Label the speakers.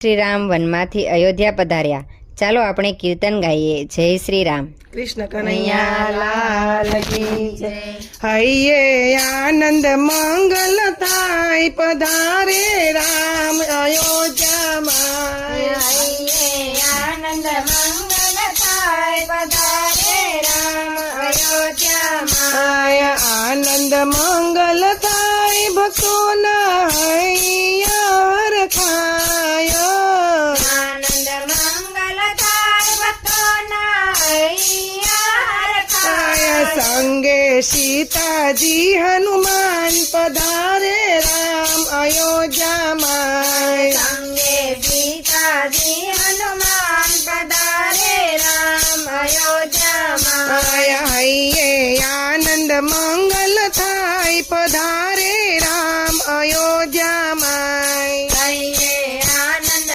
Speaker 1: શ્રી રામ વનમાંથી અયોધ્યા પધાર્યા. ચાલો આપણે કીર્તન ગાઈએ. જય શ્રી રામ.
Speaker 2: કૃષ્ણ કનૈયા લાલ કી જય. હૈયે આનંદ મંગલ થાય પધારે રામ અયોધ્યામાં.
Speaker 3: હૈયે આનંદ મંગલ થાય પધારે રામ અયોધ્યામાં.
Speaker 2: આનંદ મંગલ થાય ભક્તોના હૈયા રખાય.
Speaker 3: આનંદ મંગલ થાય ભક્તોના હૈયા રખાય.
Speaker 2: સંગે સીતાજી હનુમાન પધારે રામ અયોધ્યામાં.
Speaker 3: સંગે સીતાજી હનુમાન પધારે રામ અયોધ્યામાં.
Speaker 2: હૈયે આનંદ મંગલ થાય પધારે